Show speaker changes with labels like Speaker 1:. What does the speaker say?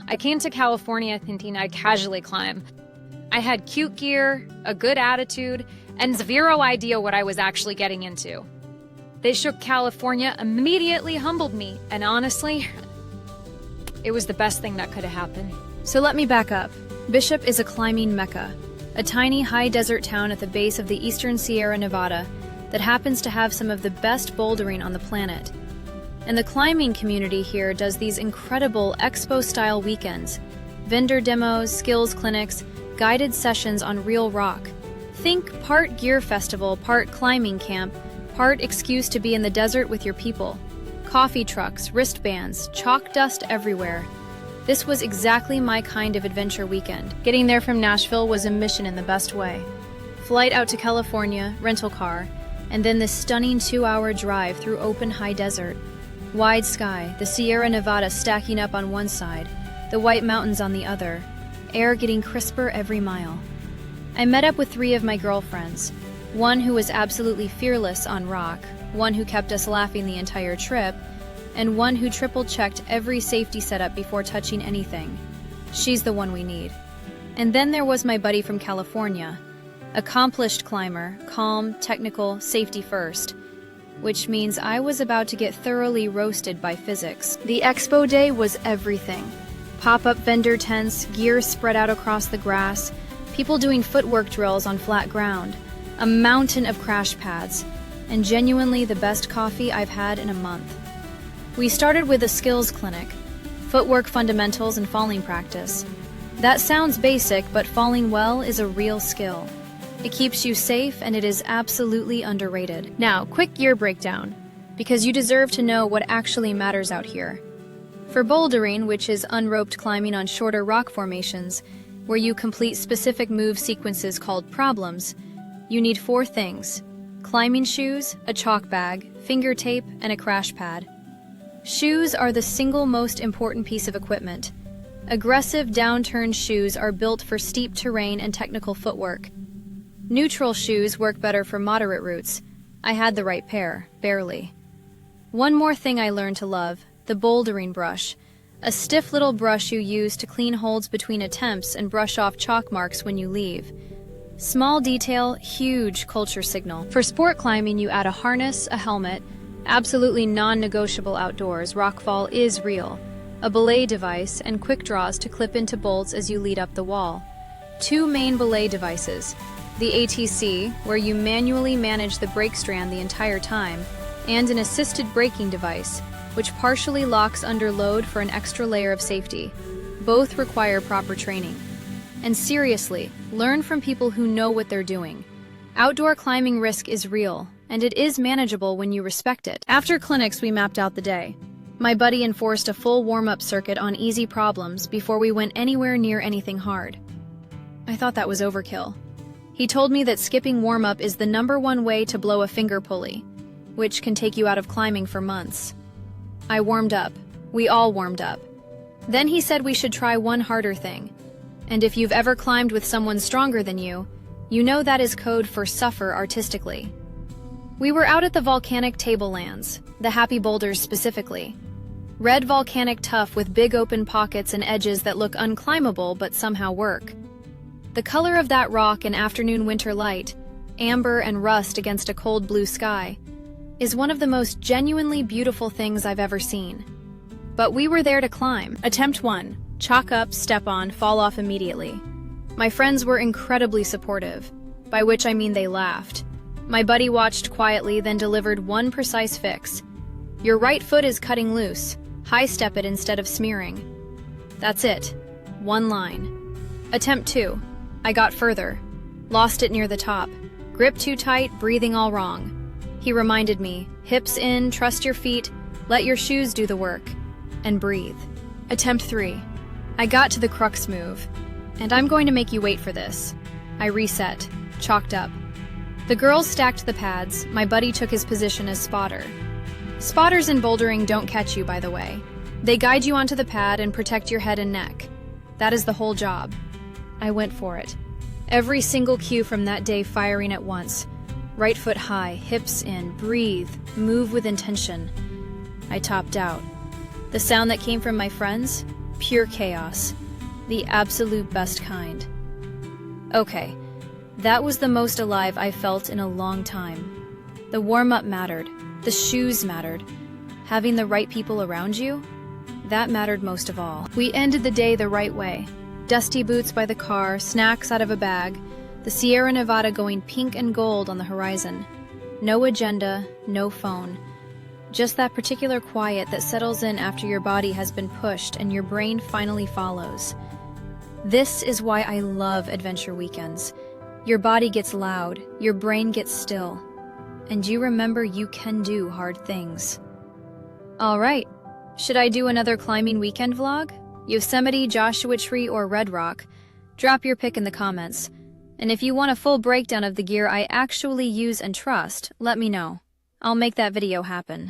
Speaker 1: I came to California thinking I'd casually climb. I had cute gear, a good attitude, and zero idea what I was actually getting into. They shook California immediately humbled me, and honestly, it was the best thing that could have happened.
Speaker 2: So let me back up. Bishop is a climbing mecca, a tiny high desert town at the base of the eastern Sierra Nevada that happens to have some of the best bouldering on the planet. And the climbing community here does these incredible expo-style weekends, vendor demos, skills clinics, guided sessions on real rock. Think part gear festival, part climbing camp, part excuse to be in the desert with your people. Coffee trucks, wristbands, chalk dust everywhere. This was exactly my kind of adventure weekend. Getting there from Nashville was a mission in the best way. Flight out to California, rental car, and then this stunning 2-hour drive through open high desert. Wide sky, the Sierra Nevada stacking up on one side, the White Mountains on the other, air getting crisper every mile. I met up with 3 of my girlfriends, one who was absolutely fearless on rock, one who kept us laughing the entire trip, and one who triple-checked every safety setup before touching anything. She's the one we need. And then there was my buddy from California, accomplished climber, calm, technical, safety first, which means I was about to get thoroughly roasted by physics. The expo day was everything. Pop-up vendor tents, gear spread out across the grass, people doing footwork drills on flat ground, a mountain of crash pads, and genuinely the best coffee I've had in a month. We started with a skills clinic, footwork fundamentals and falling practice. That sounds basic, but falling well is a real skill. It keeps you safe and it is absolutely underrated. Now, quick gear breakdown, because you deserve to know what actually matters out here. For bouldering, which is unroped climbing on shorter rock formations, where you complete specific move sequences called problems, you need 4 things: climbing shoes, a chalk bag, finger tape, and a crash pad. Shoes are the single most important piece of equipment. Aggressive downturned shoes are built for steep terrain and technical footwork. Neutral shoes work better for moderate routes. I had the right pair, barely. One more thing I learned to love, the bouldering brush. A stiff little brush you use to clean holds between attempts and brush off chalk marks when you leave. Small detail, huge culture signal. For sport climbing, you add a harness, a helmet, absolutely non-negotiable outdoors, rockfall is real, a belay device, and quick draws to clip into bolts as you lead up the wall. 2 main belay devices, the ATC, where you manually manage the brake strand the entire time, and an assisted braking device, which partially locks under load for an extra layer of safety. Both require proper training. And seriously, learn from people who know what they're doing. Outdoor climbing risk is real, and it is manageable when you respect it. After clinics, we mapped out the day. My buddy enforced a full warm-up circuit on easy problems before we went anywhere near anything hard. I thought that was overkill. He told me that skipping warm-up is the #1 way to blow a finger pulley, which can take you out of climbing for months. I warmed up. We all warmed up. Then he said we should try one harder thing. And if you've ever climbed with someone stronger than you, you know that is code for suffer artistically. We were out at the volcanic tablelands, the Happy Boulders specifically. Red volcanic tuff with big open pockets and edges that look unclimbable but somehow work. The color of that rock in afternoon winter light, amber and rust against a cold blue sky, is one of the most genuinely beautiful things I've ever seen. But we were there to climb. Attempt 1. Chalk up, step on, fall off immediately. My friends were incredibly supportive, by which I mean they laughed. My buddy watched quietly, then delivered one precise fix. Your right foot is cutting loose. High step it instead of smearing. That's it. One line. Attempt 2. I got further. Lost it near the top. Grip too tight, breathing all wrong. He reminded me, hips in, trust your feet, let your shoes do the work, and breathe. Attempt 3. I got to the crux move, and I'm going to make you wait for this. I reset, chalked up. The girls stacked the pads, my buddy took his position as spotter. Spotters in bouldering don't catch you, by the way. They guide you onto the pad and protect your head and neck. That is the whole job. I went for it. Every single cue from that day firing at once. Right foot high, hips in, breathe, move with intention. I topped out. The sound that came from my friends? Pure chaos. The absolute best kind. Okay, that was the most alive I felt in a long time. The warm-up mattered. The shoes mattered. Having the right people around you? That mattered most of all. We ended the day the right way. Dusty boots by the car, snacks out of a bag, the Sierra Nevada going pink and gold on the horizon. No agenda, no phone. Just that particular quiet that settles in after your body has been pushed and your brain finally follows. This is why I love adventure weekends. Your body gets loud, your brain gets still, and you remember you can do hard things. All right, should I do another climbing weekend vlog? Yosemite, Joshua Tree, or Red Rock? Drop your pick in the comments. And if you want a full breakdown of the gear I actually use and trust, let me know. I'll make that video happen.